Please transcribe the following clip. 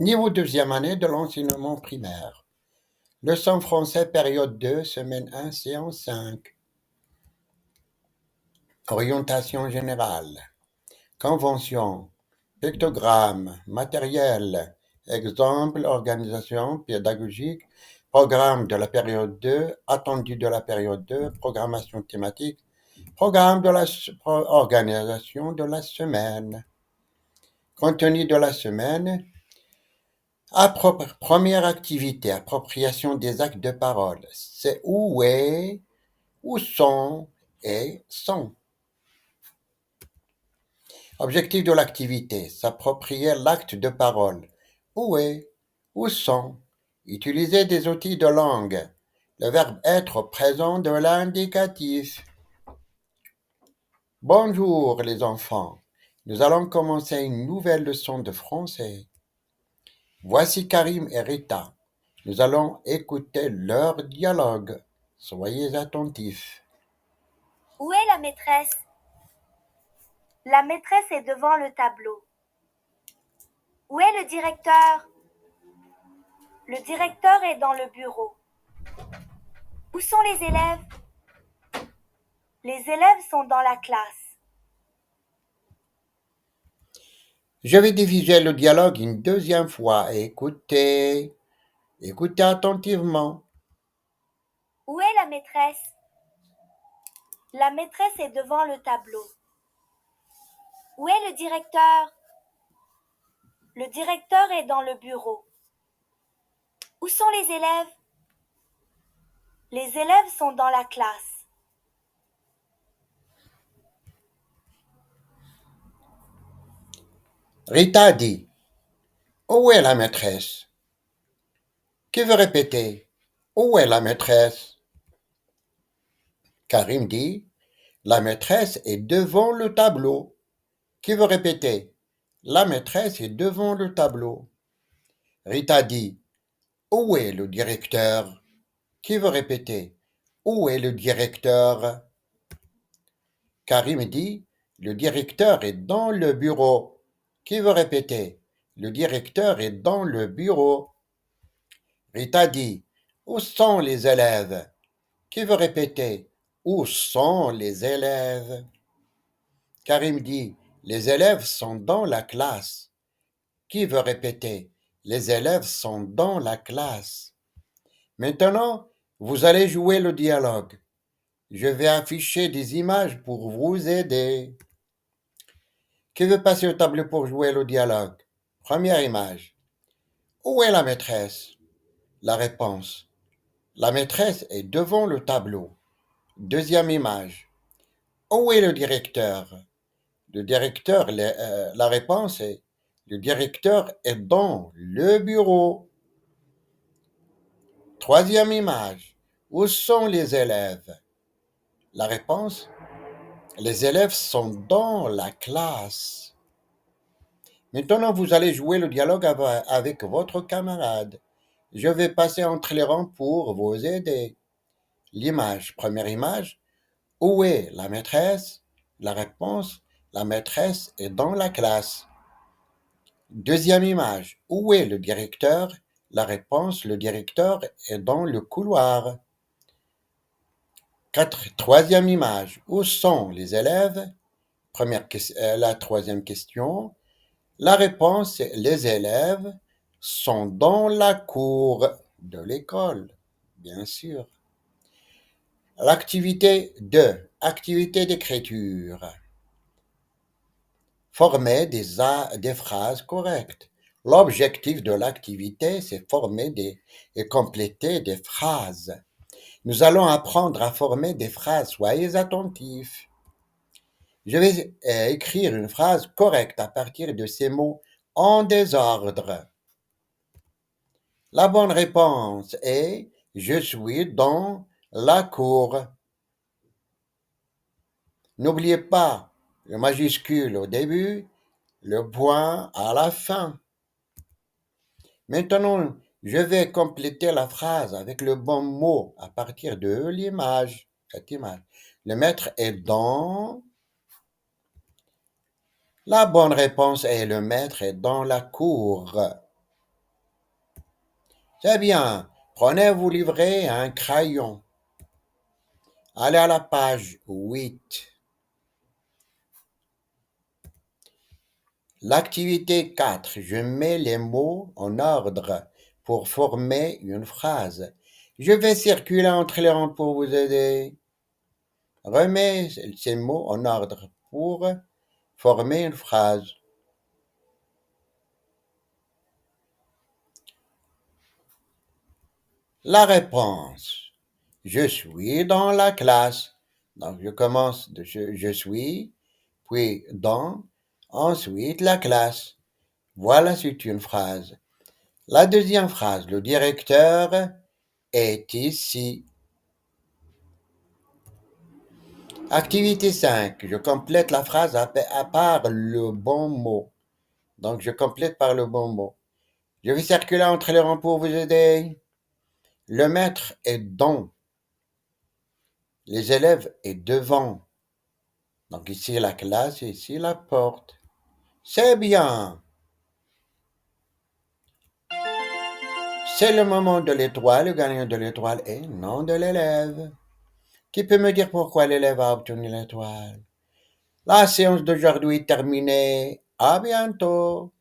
Niveau deuxième année de l'enseignement primaire. Leçon français, période 2, semaine 1, séance 5. Orientation générale. Convention. Pictogramme. Matériel. Exemple, organisation pédagogique. Programme de la période 2. Attendu de la période 2. Programmation thématique. Programme de la organisation de la semaine. Contenu de la semaine. Première activité, appropriation des actes de parole. C'est où est, où sont et sont. Objectif de l'activité, s'approprier l'acte de parole. Où est, où sont. Utiliser des outils de langue. Le verbe être présent de l'indicatif. Bonjour les enfants. Nous allons commencer une nouvelle leçon de français. Voici Karim et Rita. Nous allons écouter leur dialogue. Soyez attentifs. Où est la maîtresse? La maîtresse est devant le tableau. Où est le directeur? Le directeur est dans le bureau. Où sont les élèves? Les élèves sont dans la classe. Je vais diviser le dialogue une deuxième fois. Écoutez. Écoutez attentivement. Où est la maîtresse? La maîtresse est devant le tableau. Où est le directeur? Le directeur est dans le bureau. Où sont les élèves? Les élèves sont dans la classe. Rita dit. Où est la maîtresse? Qui veut répéter? Où est la maîtresse? Karim dit. La maîtresse est devant le tableau. Qui veut répéter? La maîtresse est devant le tableau. Rita dit. Où est le directeur? Qui veut répéter? Où est le directeur? Karim dit. Le directeur est dans le bureau. Qui veut répéter? Le directeur est dans le bureau. Rita dit. Où sont les élèves? Qui veut répéter? Où sont les élèves? Karim dit. Les élèves sont dans la classe. Qui veut répéter? Les élèves sont dans la classe. Maintenant, vous allez jouer le dialogue. Je vais afficher des images pour vous aider. Qui veut passer au tableau pour jouer le dialogue? Première image. Où est la maîtresse? La réponse. La maîtresse est devant le tableau. Deuxième image. Où est le directeur? Le directeur, la réponse est le directeur est dans le bureau. Troisième image. Où sont les élèves? La réponse, les élèves sont dans la classe. Maintenant, vous allez jouer le dialogue avec votre camarade. Je vais passer entre les rangs pour vous aider. L'image, première image. Où est la maîtresse? La réponse, la maîtresse est dans la classe. Deuxième image. Où est le directeur? La réponse, le directeur est dans le couloir. Troisième image. Où sont les élèves? La troisième question. La réponse, c'est les élèves sont dans la cour de l'école, bien sûr. L'activité 2. Activité d'écriture. Former des phrases correctes. L'objectif de l'activité, c'est former et compléter des phrases. Nous allons apprendre à former des phrases. Soyez attentifs. Je vais écrire une phrase correcte à partir de ces mots en désordre. La bonne réponse est « Je suis dans la cour ». N'oubliez pas le majuscule au début, le point à la fin. Maintenant, je vais compléter la phrase avec le bon mot à partir de l'image. Cette image. Le maître est dans. La bonne réponse est le maître est dans la cour. C'est bien. Prenez vos livrets et un crayon. Allez à la page 8. L'activité 4. Je mets les mots en ordre pour former une phrase. Je vais circuler entre les rangs pour vous aider. Remets ces mots en ordre pour former une phrase. La réponse. Je suis dans la classe. Donc, je commence de je suis, puis dans, ensuite la classe. Voilà, c'est une phrase. La deuxième phrase. Le directeur est ici. Activité 5. Je complète la phrase à part le bon mot. Donc, je complète par le bon mot. Je vais circuler entre les rangs pour vous aider. Le maître est dans. Les élèves est devant. Donc, ici la classe, ici la porte. C'est bien. C'est le moment de l'étoile. Le gagnant de l'étoile est nom de l'élève. Qui peut me dire pourquoi l'élève a obtenu l'étoile? La séance d'aujourd'hui est terminée. À bientôt.